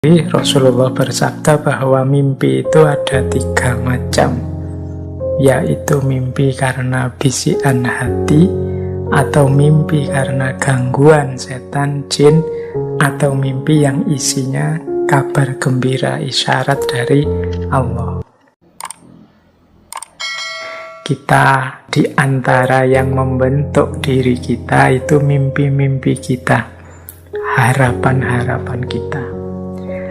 Rasulullah bersabda bahwa mimpi itu ada 3 macam, yaitu mimpi karena bisikan hati, atau mimpi karena gangguan setan, jin, atau mimpi yang isinya kabar gembira, isyarat dari Allah. Kita di antara yang membentuk diri kita itu mimpi-mimpi kita, harapan-harapan kita.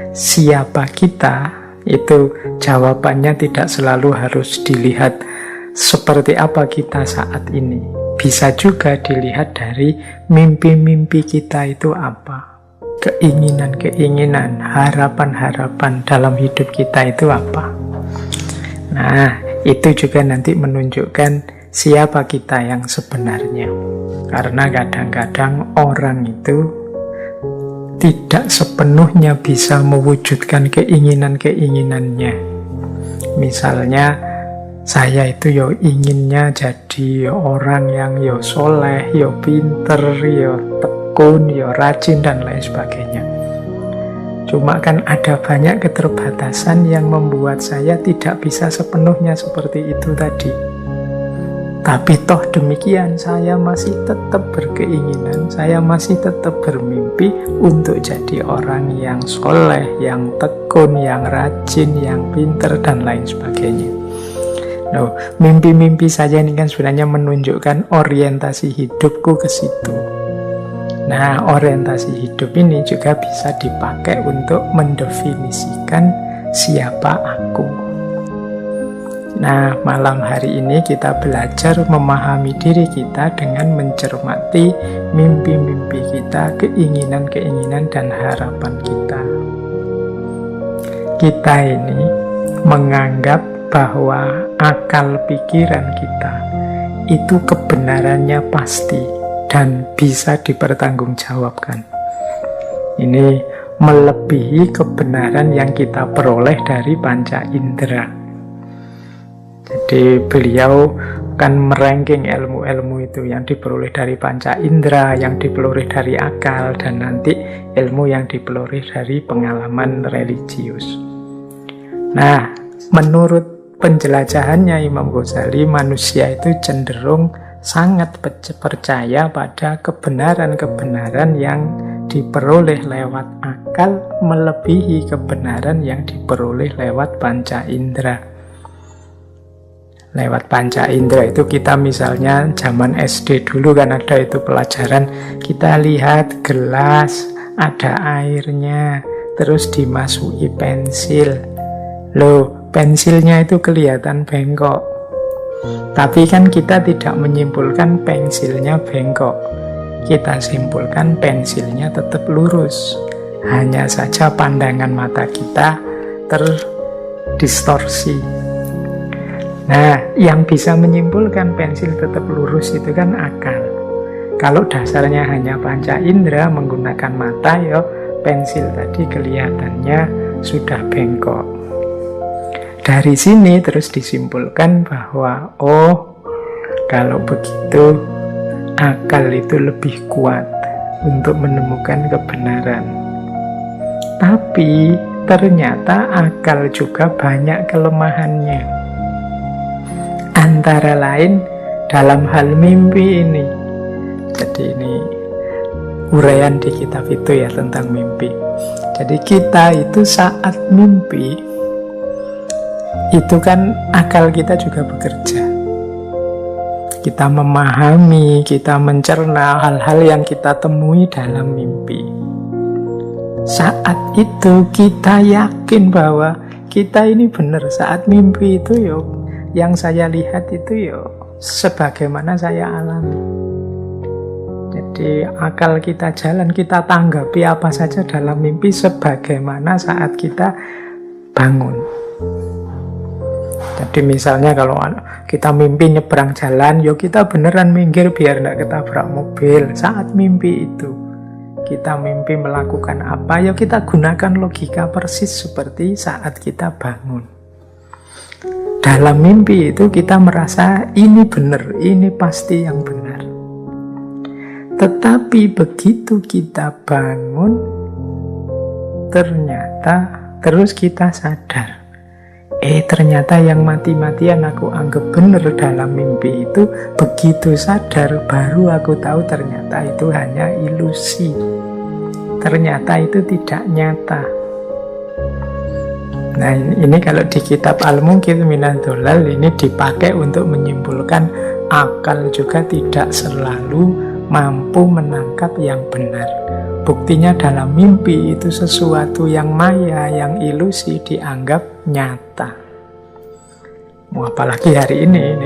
Siapa kita, itu jawabannya tidak selalu harus dilihat seperti apa kita saat ini. Bisa juga dilihat dari mimpi-mimpi kita itu apa. Keinginan-keinginan, harapan-harapan dalam hidup kita itu apa. Nah, itu juga nanti menunjukkan siapa kita yang sebenarnya. Karena kadang-kadang orang itu tidak sepenuhnya bisa mewujudkan keinginan-keinginannya. Misalnya, saya itu yo inginnya jadi orang yang yo soleh, yo pinter, yo tekun, yo rajin, dan lain sebagainya. Cuma kan ada banyak keterbatasan yang membuat saya tidak bisa sepenuhnya seperti itu tadi. Tapi toh demikian, saya masih tetap berkeinginan, saya masih tetap bermimpi untuk jadi orang yang soleh, yang tekun, yang rajin, yang pinter, dan lain sebagainya. Loh, mimpi-mimpi saya ini kan sebenarnya menunjukkan orientasi hidupku ke situ. Nah, orientasi hidup ini juga bisa dipakai untuk mendefinisikan siapa aku. Nah, malam hari ini kita belajar memahami diri kita dengan mencermati mimpi-mimpi kita, keinginan-keinginan, dan harapan kita. Kita ini menganggap bahwa akal pikiran kita itu kebenarannya pasti dan bisa dipertanggungjawabkan. Ini melebihi kebenaran yang kita peroleh dari panca indera. Jadi beliau kan meranking ilmu-ilmu itu yang diperoleh dari panca indera, yang diperoleh dari akal, dan nanti ilmu yang diperoleh dari pengalaman religius. Nah, menurut penjelajahannya Imam Ghazali, manusia itu cenderung sangat percaya pada kebenaran-kebenaran yang diperoleh lewat akal melebihi kebenaran yang diperoleh lewat panca indera. Lewat panca indera itu kita misalnya zaman SD dulu kan ada itu pelajaran, kita lihat gelas ada airnya terus dimasuki pensil. Loh, pensilnya itu kelihatan bengkok, tapi kan kita tidak menyimpulkan pensilnya bengkok, kita simpulkan pensilnya tetap lurus. Hanya saja pandangan mata kita terdistorsi. Nah, yang bisa menyimpulkan pensil tetap lurus itu kan akal. Kalau dasarnya hanya panca indera menggunakan mata, ya pensil tadi kelihatannya sudah bengkok. Dari sini terus disimpulkan bahwa, oh, kalau begitu akal itu lebih kuat untuk menemukan kebenaran. Tapi ternyata akal juga banyak kelemahannya. Antara lain dalam hal mimpi ini. Jadi ini uraian di kitab itu ya tentang mimpi. Jadi kita itu saat mimpi itu kan akal kita juga bekerja. Kita memahami, kita mencerna hal-hal yang kita temui dalam mimpi. Saat itu kita yakin bahwa kita ini benar. Saat mimpi itu yang saya lihat itu sebagaimana saya alami. Jadi akal kita jalan, kita tanggapi apa saja dalam mimpi sebagaimana saat kita bangun. Jadi misalnya kalau kita mimpi nyebrang jalan, kita beneran minggir biar tidak ketabrak mobil. Saat mimpi itu kita mimpi melakukan apa, kita gunakan logika persis seperti saat kita bangun. Dalam mimpi itu kita merasa ini benar, ini pasti yang benar. Tetapi begitu kita bangun, ternyata terus kita sadar, ternyata yang mati-matian aku anggap benar dalam mimpi itu, begitu sadar baru aku tahu ternyata itu hanya ilusi. Ternyata itu tidak nyata. Nah ini kalau di kitab Al-Munqidh Minadh Dhalal ini dipakai untuk menyimpulkan akal juga tidak selalu mampu menangkap yang benar. Buktinya dalam mimpi itu sesuatu yang maya, yang ilusi dianggap nyata. Apalagi hari ini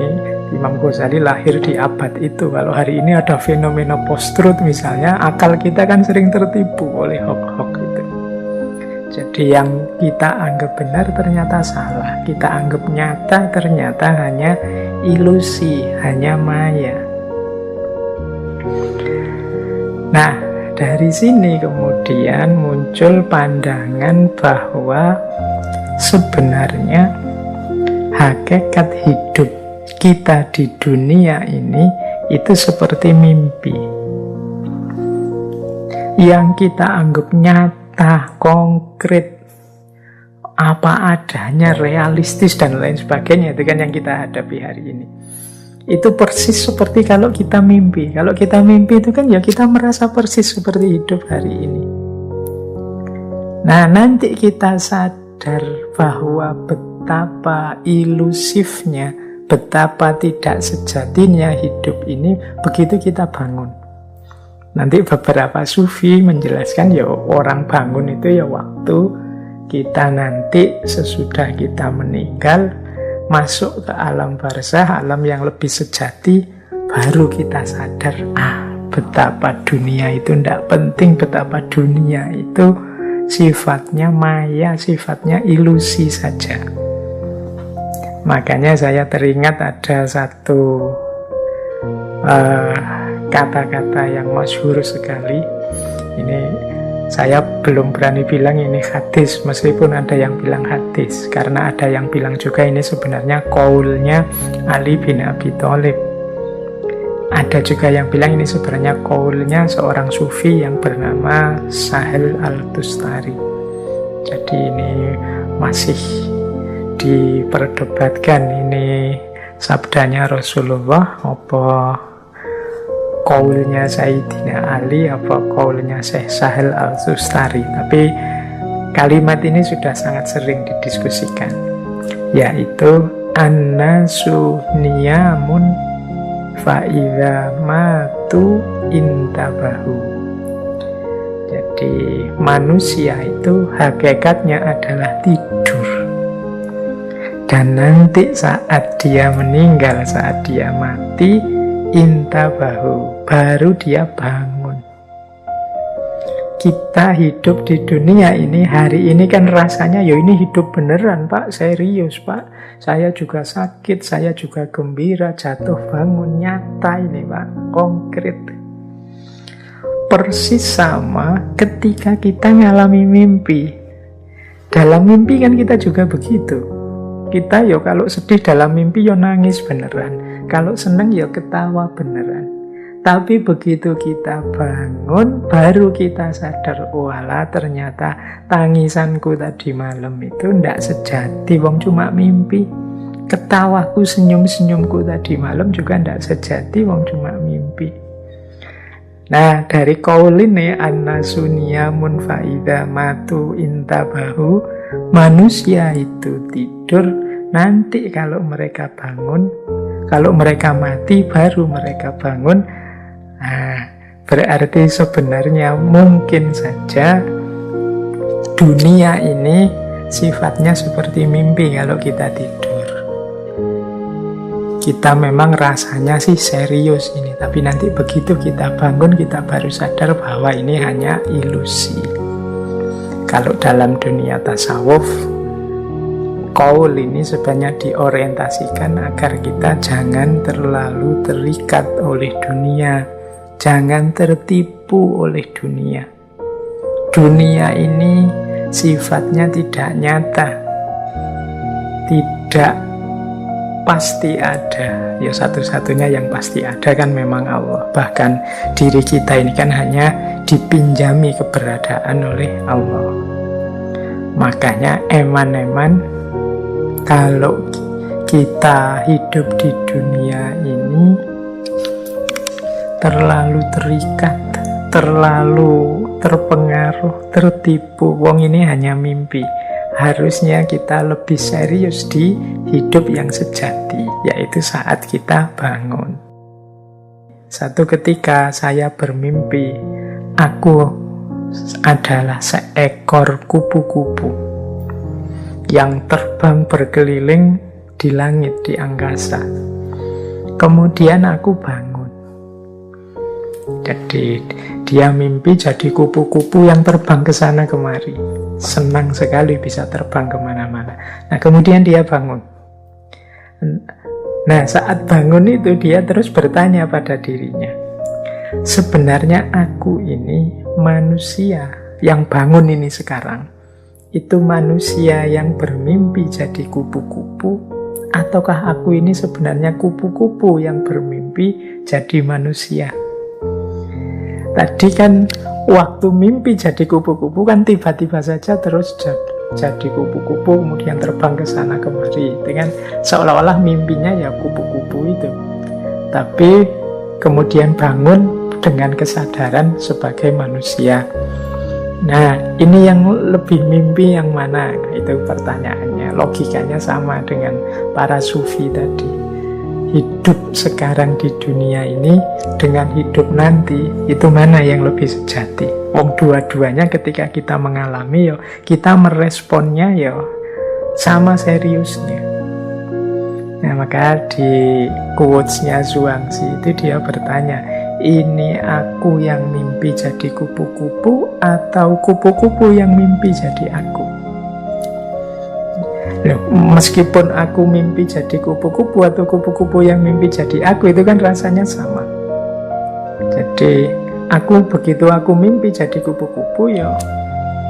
Imam Ghazali lahir di abad itu. Kalau hari ini ada fenomena post-truth misalnya, akal kita kan sering tertipu oleh hoax-hoax itu. Jadi yang kita anggap benar ternyata salah, kita anggap nyata ternyata hanya ilusi, hanya maya. Nah, dari sini kemudian muncul pandangan bahwa sebenarnya hakikat hidup kita di dunia ini itu seperti mimpi. Yang kita anggap nyata, konkret, apa adanya, realistis dan lain sebagainya, itu kan yang kita hadapi hari ini. Itu persis seperti kalau kita mimpi. Kalau kita mimpi itu kan ya kita merasa persis seperti hidup hari ini. Nah, nanti kita sadar bahwa betapa ilusifnya, betapa tidak sejatinya hidup ini begitu kita bangun. Nanti beberapa sufi menjelaskan ya orang bangun itu ya waktu kita nanti sesudah kita meninggal masuk ke alam barzah, alam yang lebih sejati, baru kita sadar, betapa dunia itu tidak penting, betapa dunia itu sifatnya maya, sifatnya ilusi saja. Makanya saya teringat ada satu kata-kata yang masyhur sekali. Ini saya belum berani bilang ini hadis, meskipun ada yang bilang hadis, karena ada yang bilang juga ini sebenarnya qaulnya Ali bin Abi Thalib. Ada juga yang bilang ini sebenarnya qaulnya seorang sufi yang bernama Sahel Al-Tustari. Jadi ini masih diperdebatkan, ini sabdanya Rasulullah apa qaulnya Sayyidina Ali apa qaulnya Syekh Sahel Al-Tustari. Tapi kalimat ini sudah sangat sering didiskusikan, yaitu annasu niyamun fa'idha matu intabahu. Jadi manusia itu hakikatnya adalah tidur, dan nanti saat dia meninggal, saat dia mati, intabahu, baru dia bangun. Kita hidup di dunia ini hari ini kan rasanya ya ini hidup beneran Pak, serius Pak, saya juga sakit, saya juga gembira, jatuh bangun, nyata ini Pak, konkret. Persis sama ketika kita ngalami mimpi. Dalam mimpi kan kita juga begitu. Kita ya kalau sedih dalam mimpi ya nangis beneran, kalau seneng ya ketawa beneran. Tapi begitu kita bangun, baru kita sadar, walah ternyata tangisanku tadi malam itu ndak sejati, wong cuma mimpi. Ketawaku, senyum-senyumku tadi malam juga ndak sejati, wong cuma mimpi. Nah, dari qaul ini annasu niyamun fa'idha matu intabahu, manusia itu tidur, nanti kalau mereka bangun, kalau mereka mati baru mereka bangun. Berarti sebenarnya mungkin saja dunia ini sifatnya seperti mimpi kalau kita tidur. Kita memang rasanya sih serius ini, tapi nanti begitu kita bangun kita baru sadar bahwa ini hanya ilusi. Kalau dalam dunia tasawuf, qaul ini sebenarnya diorientasikan agar kita jangan terlalu terikat oleh dunia, jangan tertipu oleh dunia. Dunia ini sifatnya tidak nyata, tidak pasti ada. Ya satu-satunya yang pasti ada kan memang Allah. Bahkan diri kita ini kan hanya dipinjami keberadaan oleh Allah. Makanya eman-eman kalau kita hidup di dunia ini terlalu terikat, terlalu terpengaruh, tertipu. Wong ini hanya mimpi. Harusnya kita lebih serius di hidup yang sejati, yaitu saat kita bangun. Satu ketika saya bermimpi, aku adalah seekor kupu-kupu yang terbang berkeliling di langit, di angkasa. Kemudian aku bangun. Jadi dia mimpi jadi kupu-kupu yang terbang ke sana kemari. Senang sekali bisa terbang kemana-mana. Nah, kemudian dia bangun. Nah, saat bangun itu dia terus bertanya pada dirinya, sebenarnya aku ini manusia yang bangun ini sekarang, itu manusia yang bermimpi jadi kupu-kupu, ataukah aku ini sebenarnya kupu-kupu yang bermimpi jadi manusia? Tadi kan waktu mimpi jadi kupu-kupu kan tiba-tiba saja terus jadi kupu-kupu, kemudian terbang ke sana kemari, dengan seolah-olah mimpinya ya kupu-kupu itu. Tapi kemudian bangun dengan kesadaran sebagai manusia. Nah, ini yang lebih mimpi yang mana? Itu pertanyaannya. Logikanya sama dengan para sufi tadi. Hidup sekarang di dunia ini dengan hidup nanti, itu mana yang lebih sejati? Wong dua-duanya ketika kita mengalami, kita meresponnya sama seriusnya. Nah, maka di quotes-nya Zhuangzi itu dia bertanya, ini aku yang mimpi jadi kupu-kupu atau kupu-kupu yang mimpi jadi aku? Loh, meskipun aku mimpi jadi kupu-kupu atau kupu-kupu yang mimpi jadi aku, itu kan rasanya sama. Jadi begitu aku mimpi jadi kupu-kupu,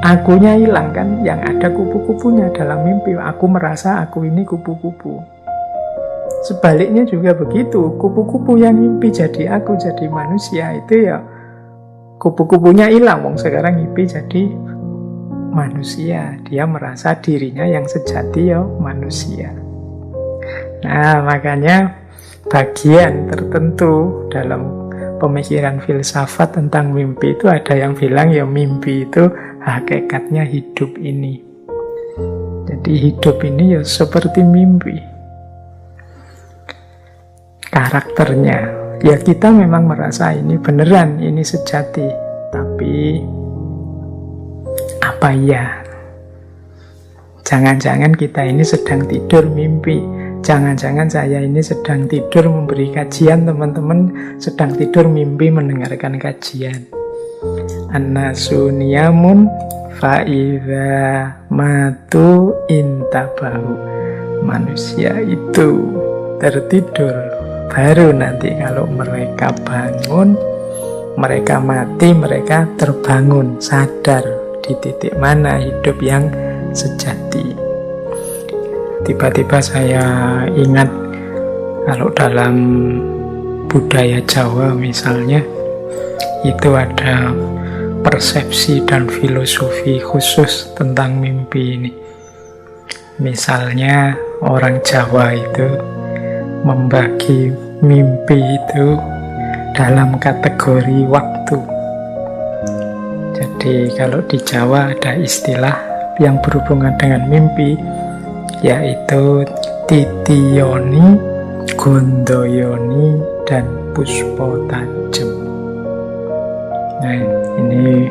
akunya hilang kan, yang ada kupu-kupunya dalam mimpi. Aku merasa aku ini kupu-kupu. Sebaliknya juga begitu, kupu-kupu yang mimpi jadi aku, jadi manusia, itu kupu-kupunya hilang. Wong sekarang mimpi jadi manusia, dia merasa dirinya yang sejati manusia. Nah, makanya bagian tertentu dalam pemikiran filsafat tentang mimpi itu ada yang bilang mimpi itu hakikatnya hidup ini. Jadi hidup ini seperti mimpi. Karakternya kita memang merasa ini beneran, ini sejati, tapi apa ya? Jangan-jangan kita ini sedang tidur mimpi. Jangan-jangan saya ini sedang tidur memberi kajian, teman-teman sedang tidur mimpi mendengarkan kajian. An-nasu niyamun fa'idha matu intabahu. Manusia itu tertidur, baru nanti kalau mereka bangun, mereka mati, mereka terbangun, sadar di titik mana hidup yang sejati. Tiba-tiba saya ingat kalau dalam budaya Jawa misalnya, itu ada persepsi dan filosofi khusus tentang mimpi ini. Misalnya orang Jawa itu membagi mimpi itu dalam kategori waktu. Jadi kalau di Jawa ada istilah yang berhubungan dengan mimpi, yaitu titiyoni, gondoyoni, dan puspotajem. Nah, ini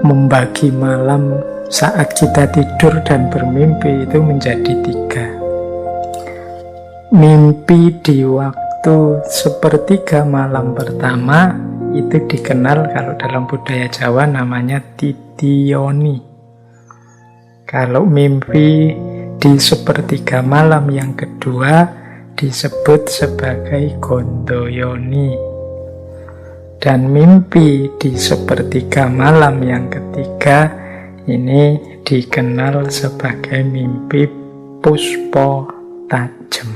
membagi malam saat kita tidur dan bermimpi itu menjadi 3. Mimpi di waktu sepertiga malam pertama itu dikenal kalau dalam budaya Jawa namanya titiyoni. Kalau mimpi di sepertiga malam yang kedua disebut sebagai gondoyoni. Dan mimpi di sepertiga malam yang ketiga ini dikenal sebagai mimpi puspotajem.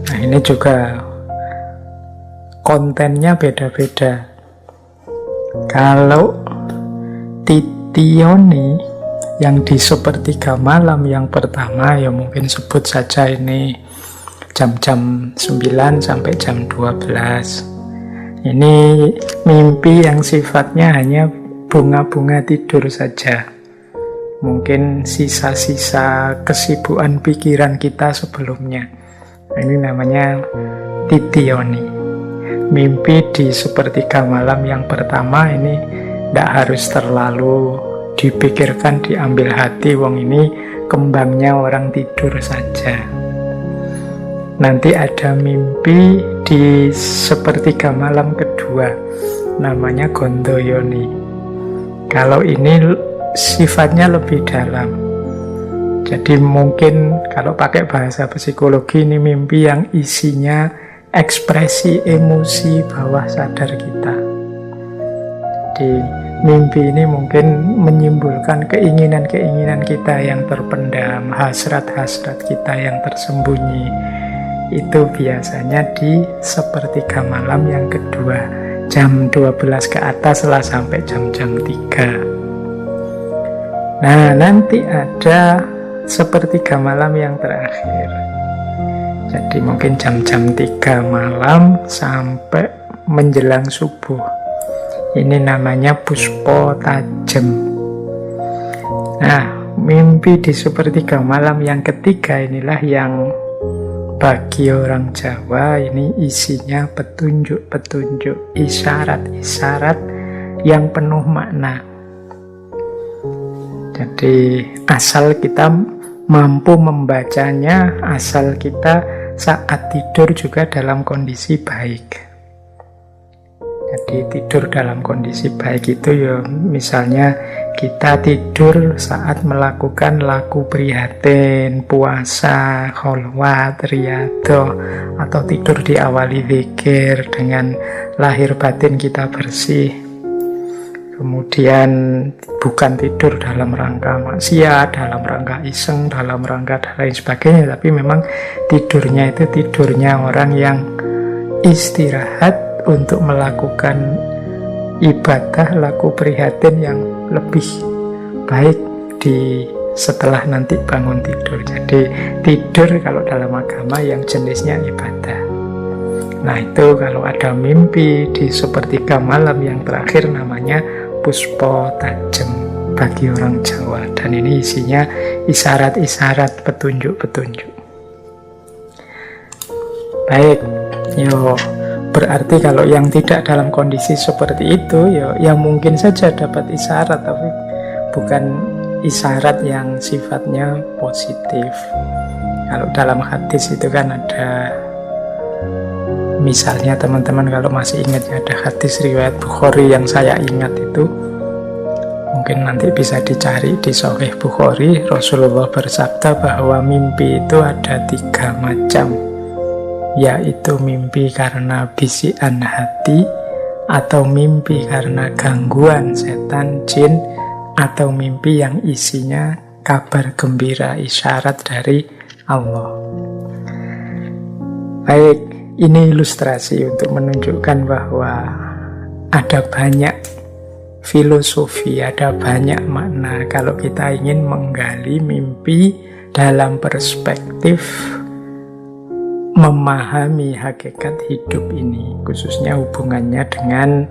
Nah, ini juga kontennya beda-beda. Kalau titiyoni Yang di sepertiga malam yang pertama ya mungkin sebut saja ini jam-jam 9 sampai jam 12. Ini mimpi yang sifatnya hanya bunga-bunga tidur saja. Mungkin sisa-sisa kesibukan pikiran kita sebelumnya. Ini namanya titioni. Mimpi di sepertiga malam yang pertama ini tidak harus terlalu dipikirkan, diambil hati, wong ini kembangnya orang tidur saja. Nanti ada mimpi di sepertiga malam kedua, namanya gondoyoni. Kalau ini sifatnya lebih dalam. Jadi mungkin kalau pakai bahasa psikologi, ini mimpi yang isinya ekspresi emosi bawah sadar kita. Jadi mimpi ini mungkin menyimpulkan keinginan-keinginan kita yang terpendam, hasrat-hasrat kita yang tersembunyi. Itu biasanya di sepertiga malam yang kedua, jam 12 ke atas lah sampai jam-jam 3. Nah, nanti ada sepertiga malam yang terakhir. Jadi mungkin jam-jam 3 malam sampai menjelang subuh. Ini namanya puspo tajem. Nah, mimpi di sepertiga malam yang ketiga inilah yang bagi orang Jawa ini isinya petunjuk-petunjuk, isyarat-isyarat yang penuh makna. Jadi asal kita mampu membacanya, asal kita saat tidur juga dalam kondisi baik. Jadi tidur dalam kondisi baik itu ya misalnya kita tidur saat melakukan laku prihatin, puasa, kholwat, riyadhah, atau tidur diawali zikir dengan lahir batin kita bersih. Kemudian bukan tidur dalam rangka maksiat, dalam rangka iseng, dalam rangka dan lain sebagainya, tapi memang tidurnya itu tidurnya orang yang istirahat untuk melakukan ibadah laku prihatin yang lebih baik di setelah nanti bangun tidur. Jadi tidur kalau dalam agama yang jenisnya ibadah. Nah itu kalau ada mimpi di sepertiga malam yang terakhir namanya puspo tajem bagi orang Jawa. Dan ini isinya isyarat-isyarat, petunjuk-petunjuk. Baik, berarti kalau yang tidak dalam kondisi seperti itu, ya mungkin saja dapat isyarat, tapi bukan isyarat yang sifatnya positif. Kalau dalam hadis itu kan ada, misalnya teman-teman kalau masih ingat ya, ada hadis riwayat Bukhari yang saya ingat itu, mungkin nanti bisa dicari di Sahih Bukhari. Rasulullah bersabda bahwa mimpi itu ada 3 macam, yaitu mimpi karena bisikan hati, atau mimpi karena gangguan setan, jin, atau mimpi yang isinya kabar gembira, isyarat dari Allah. Baik, ini ilustrasi untuk menunjukkan bahwa ada banyak filosofi, ada banyak makna kalau kita ingin menggali mimpi dalam perspektif memahami hakikat hidup ini, khususnya hubungannya dengan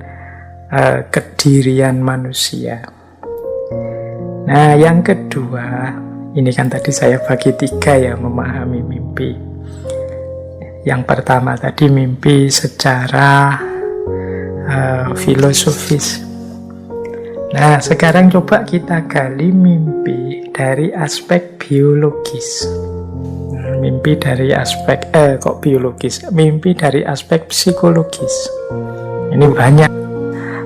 kedirian manusia. Nah, yang kedua, ini kan tadi saya bagi 3 ya, memahami mimpi. Yang pertama tadi mimpi secara filosofis. Nah, sekarang coba kita gali mimpi dari aspek biologis. Mimpi dari aspek biologis, mimpi dari aspek psikologis. Ini banyak.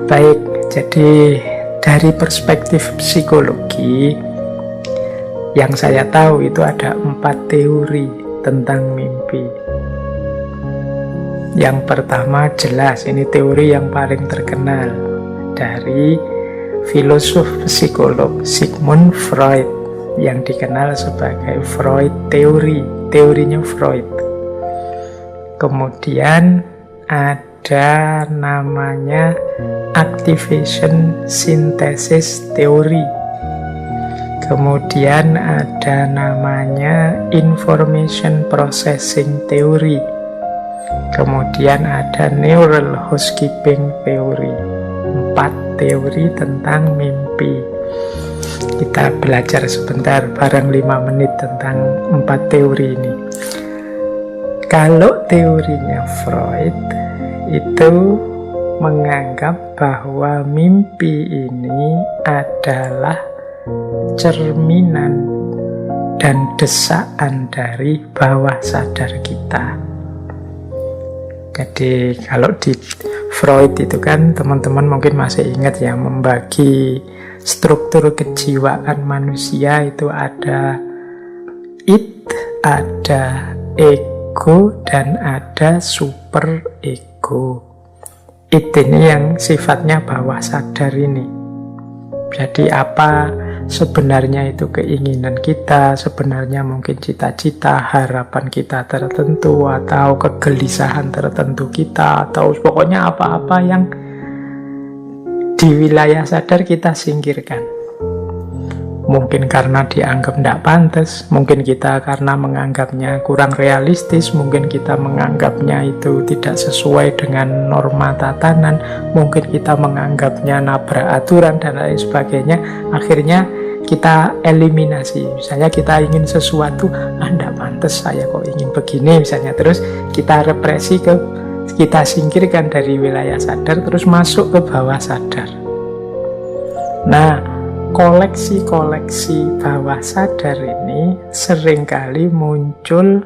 Baik, jadi dari perspektif psikologi yang saya tahu itu ada 4 teori tentang mimpi. Yang pertama jelas, ini teori yang paling terkenal dari filosof psikolog Sigmund Freud yang dikenal sebagai Freud teori, teorinya Freud. Kemudian ada namanya activation synthesis teori. Kemudian ada namanya information processing theory. Kemudian ada neural housekeeping theory. 4 teori tentang mimpi. Kita belajar sebentar, barang 5 menit tentang 4 teori ini. Kalau teorinya Freud itu menganggap bahwa mimpi ini adalah cerminan dan desaan dari bawah sadar kita. Jadi kalau di Freud itu kan teman-teman mungkin masih ingat ya, membagi struktur kejiwaan manusia itu ada id, ada ego, dan ada super ego. Id ini yang sifatnya bawah sadar ini. Jadi apa sebenarnya itu keinginan kita, sebenarnya mungkin cita-cita, harapan kita tertentu, atau kegelisahan tertentu kita, atau pokoknya apa-apa yang di wilayah sadar kita singkirkan. Mungkin karena dianggap tidak pantas, mungkin kita karena menganggapnya kurang realistis, mungkin kita menganggapnya itu tidak sesuai dengan norma tatanan, mungkin kita menganggapnya nabrak aturan dan lain sebagainya. Akhirnya kita eliminasi. Misalnya kita ingin sesuatu, tidak pantas saya kok ingin begini misalnya, terus kita represi, kita singkirkan dari wilayah sadar, terus masuk ke bawah sadar. Nah, koleksi-koleksi bawah sadar ini seringkali muncul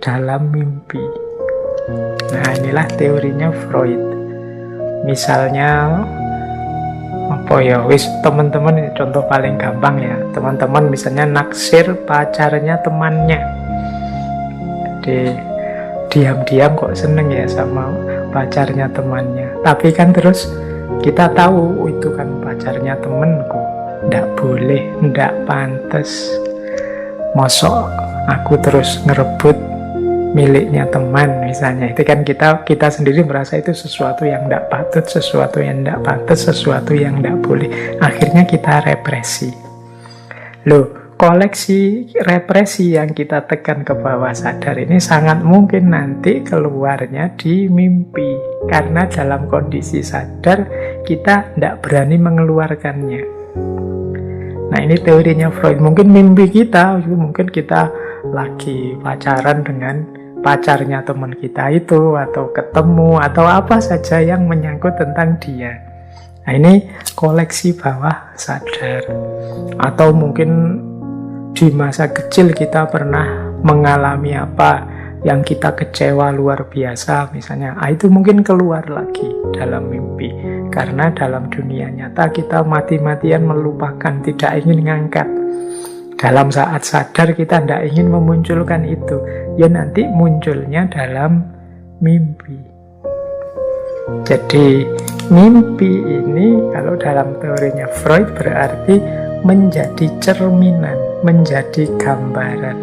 dalam mimpi. Nah, inilah teorinya Freud. Misalnya apa ya, teman-teman, ini contoh paling gampang ya, teman-teman misalnya naksir pacarnya temannya. Jadi diam-diam kok seneng ya sama pacarnya temannya, tapi kan terus kita tahu itu kan pacarnya temenku, ndak boleh, ndak pantas. Mosok aku terus ngerebut miliknya teman misalnya. Itu kan kita sendiri merasa itu sesuatu yang ndak patut, sesuatu yang ndak pantas, sesuatu yang ndak boleh. Akhirnya kita represi. Loh, koleksi represi yang kita tekan ke bawah sadar ini sangat mungkin nanti keluarnya di mimpi. Karena dalam kondisi sadar kita ndak berani mengeluarkannya. Nah, ini teorinya Freud. Mungkin mimpi kita, mungkin kita lagi pacaran dengan pacarnya teman kita itu, atau ketemu, atau apa saja yang menyangkut tentang dia. Nah, ini koleksi bawah sadar. Atau mungkin di masa kecil kita pernah mengalami apa yang kita kecewa luar biasa misalnya, itu mungkin keluar lagi dalam mimpi. Karena dalam dunia nyata kita mati-matian melupakan, tidak ingin ngangkat. Dalam saat sadar kita tidak ingin memunculkan itu, ya nanti munculnya dalam mimpi. Jadi mimpi ini kalau dalam teorinya Freud berarti menjadi cerminan, menjadi gambaran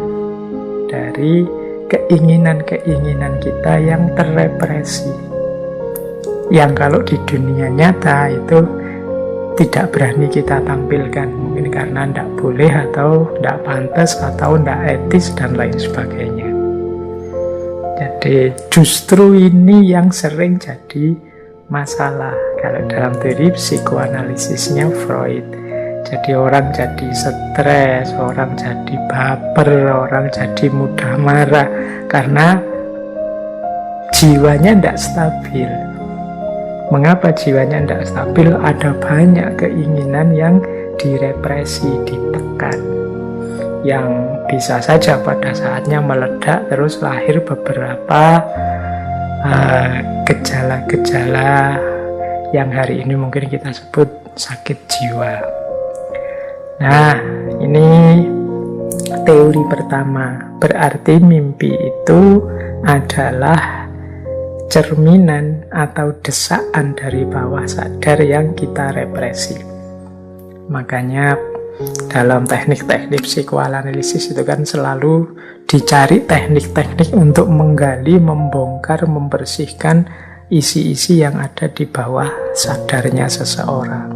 dari keinginan-keinginan kita yang terrepresi, yang kalau di dunia nyata itu tidak berani kita tampilkan, mungkin karena tidak boleh, atau tidak pantas, atau tidak etis, dan lain sebagainya. Jadi justru ini yang sering jadi masalah kalau dalam teori psikoanalisisnya Freud. Jadi orang jadi stres, orang jadi baper, orang jadi mudah marah karena jiwanya tidak stabil. Mengapa jiwanya tidak stabil? Ada banyak keinginan yang direpresi, ditekan, yang bisa saja pada saatnya meledak, terus lahir beberapa gejala-gejala yang hari ini mungkin kita sebut sakit jiwa. Nah, ini teori pertama. Berarti mimpi itu adalah cerminan atau desaan dari bawah sadar yang kita represi. Makanya dalam teknik-teknik psikoanalisis itu kan selalu dicari teknik-teknik untuk menggali, membongkar, membersihkan isi-isi yang ada di bawah sadarnya seseorang.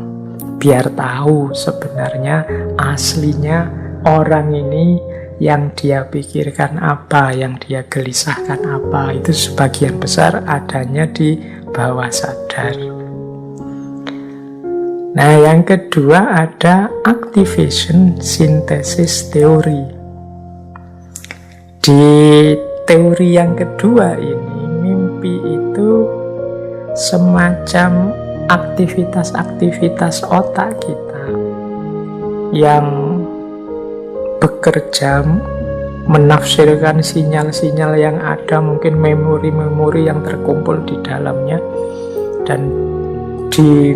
biar tahu sebenarnya aslinya orang ini yang dia pikirkan apa, yang dia gelisahkan apa. Itu sebagian besar adanya di bawah sadar. Nah, yang kedua ada activation synthesis teori. Di teori yang kedua ini, mimpi itu semacam aktivitas-aktivitas otak kita yang bekerja menafsirkan sinyal-sinyal yang ada, mungkin memori-memori yang terkumpul di dalamnya, dan dimainkan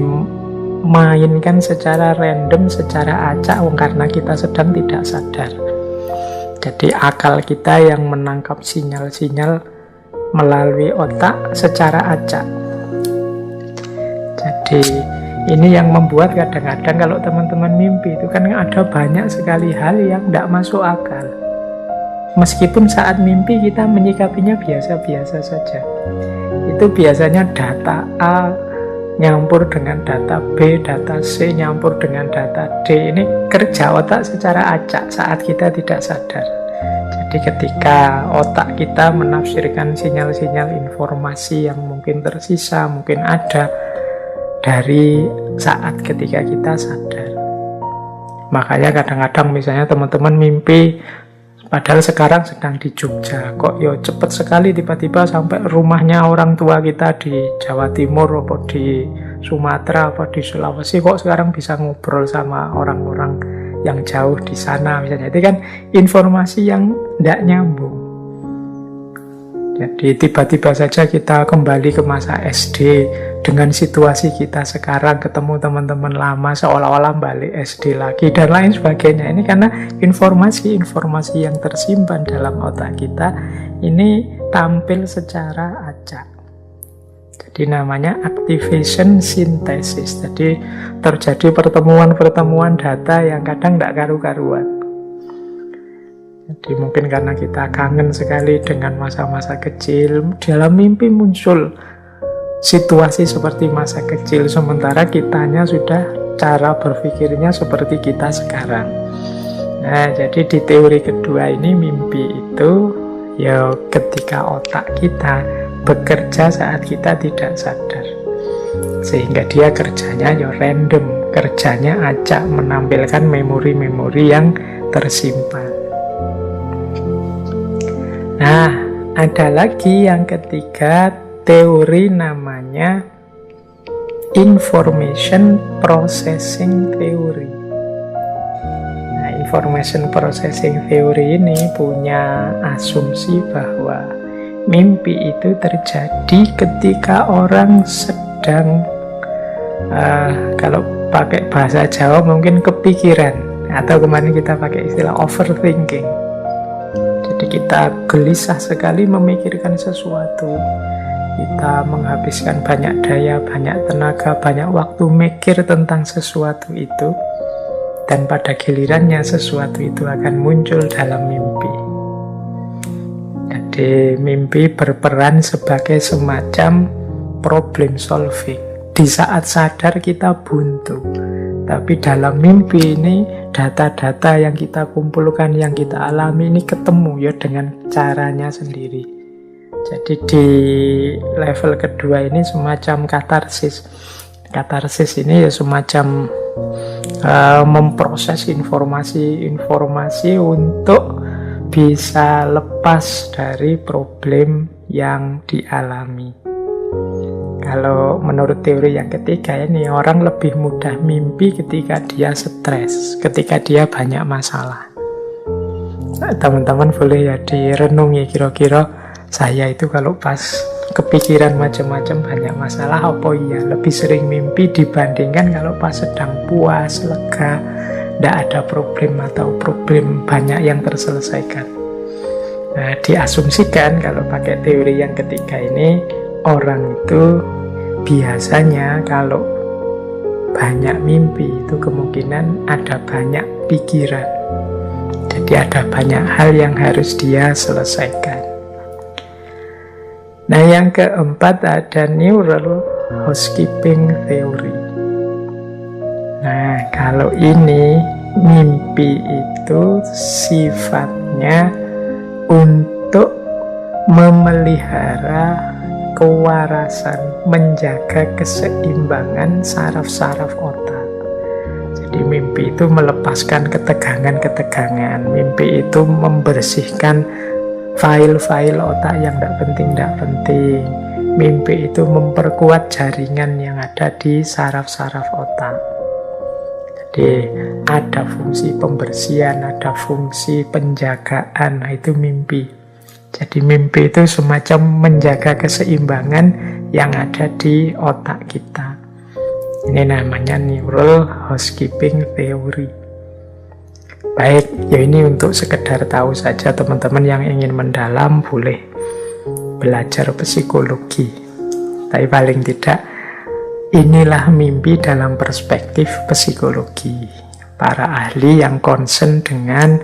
secara random, secara acak karena kita sedang tidak sadar. Jadi akal kita yang menangkap sinyal-sinyal melalui otak secara acak. Jadi ini yang membuat kadang-kadang kalau teman-teman mimpi itu kan ada banyak sekali hal yang tidak masuk akal. Meskipun saat mimpi kita menyikapinya biasa-biasa saja. Itu biasanya data A nyampur dengan data B, data C nyampur dengan data D. Ini kerja otak secara acak saat kita tidak sadar. Jadi ketika otak kita menafsirkan sinyal-sinyal informasi yang mungkin tersisa, mungkin ada dari saat ketika kita sadar. Makanya kadang-kadang misalnya teman-teman mimpi padahal sekarang sedang di Jogja, kok ya cepet sekali tiba-tiba sampai rumahnya orang tua kita di Jawa Timur atau di Sumatera atau di Sulawesi, kok sekarang bisa ngobrol sama orang-orang yang jauh di sana misalnya. Itu kan informasi yang tidak nyambung. Jadi tiba-tiba saja kita kembali ke masa SD dengan situasi kita sekarang, ketemu teman-teman lama seolah-olah balik SD lagi dan lain sebagainya. Ini karena informasi-informasi yang tersimpan dalam otak kita ini tampil secara acak. Jadi namanya activation synthesis. Jadi terjadi pertemuan-pertemuan data yang kadang tidak karu-karuan. Jadi mungkin karena kita kangen sekali dengan masa-masa kecil, dalam mimpi muncul situasi seperti masa kecil, sementara kitanya sudah cara berpikirnya seperti kita sekarang. Nah, jadi di teori kedua ini mimpi itu ya ketika otak kita bekerja saat kita tidak sadar. Sehingga dia kerjanya ya random, kerjanya acak, menampilkan memori-memori yang tersimpan. Nah, ada lagi yang ketiga, teori namanya information processing theory. Nah, information processing theory ini punya asumsi bahwa mimpi itu terjadi ketika orang sedang, kalau pakai bahasa Jawa mungkin kepikiran, atau kemarin kita pakai istilah overthinking. Jadi kita gelisah sekali memikirkan sesuatu. Kita menghabiskan banyak daya, banyak tenaga, banyak waktu mikir tentang sesuatu itu. Dan pada gilirannya sesuatu itu akan muncul dalam mimpi. Jadi mimpi berperan sebagai semacam problem solving. Di saat sadar kita buntu. Tapi dalam mimpi ini data-data yang kita kumpulkan, yang kita alami ini ketemu ya dengan caranya sendiri. Jadi di level kedua ini semacam katarsis. Katarsis ini ya semacam memproses informasi-informasi untuk bisa lepas dari problem yang dialami. Kalau menurut teori yang ketiga ini, orang lebih mudah mimpi ketika dia stres, ketika dia banyak masalah. Teman-teman boleh ya direnungi, kira-kira saya itu kalau pas kepikiran macam-macam banyak masalah, apa iya lebih sering mimpi dibandingkan kalau pas sedang puas, lega, tidak ada problem atau problem banyak yang terselesaikan. Nah, diasumsikan kalau pakai teori yang ketiga ini, orang itu biasanya kalau banyak mimpi itu kemungkinan ada banyak pikiran. Jadi ada banyak hal yang harus dia selesaikan. Nah, yang keempat ada neural housekeeping theory. Nah, kalau ini mimpi itu sifatnya untuk memelihara kewarasan, menjaga keseimbangan saraf-saraf otak. Jadi mimpi itu melepaskan ketegangan-ketegangan. Mimpi itu membersihkan file-file otak yang tidak penting. Mimpi itu memperkuat jaringan yang ada di saraf-saraf otak. Jadi ada fungsi pembersihan, ada fungsi penjagaan, nah itu mimpi. Jadi mimpi itu semacam menjaga keseimbangan yang ada di otak kita. Ini namanya neural housekeeping theory. Baik, ya ini untuk sekedar tahu saja. Teman-teman yang ingin mendalam boleh belajar psikologi. Tapi paling tidak inilah mimpi dalam perspektif psikologi. Para ahli yang concern dengan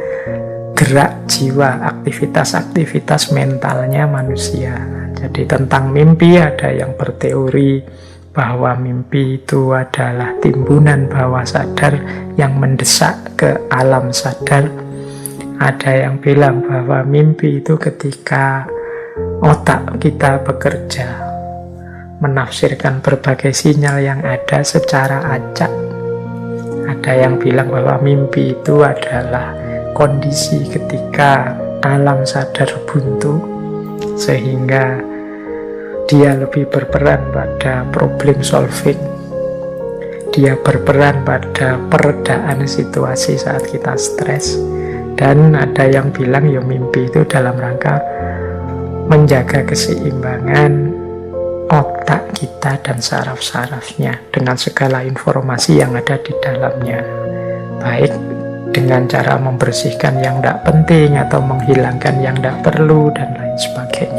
gerak jiwa, aktivitas-aktivitas mentalnya manusia. Jadi tentang mimpi ada yang berteori bahwa mimpi itu adalah timbunan bawah sadar yang mendesak ke alam sadar. Ada yang bilang bahwa mimpi itu ketika otak kita bekerja, menafsirkan berbagai sinyal yang ada secara acak. Ada yang bilang bahwa mimpi itu adalah kondisi ketika alam sadar buntu, sehingga dia lebih berperan pada problem solving. Dia berperan pada peredaan situasi saat kita stres. Dan ada yang bilang ya mimpi itu dalam rangka menjaga keseimbangan otak kita dan saraf-sarafnya dengan segala informasi yang ada di dalamnya. Baik dengan cara membersihkan yang tidak penting atau menghilangkan yang tidak perlu dan lain sebagainya.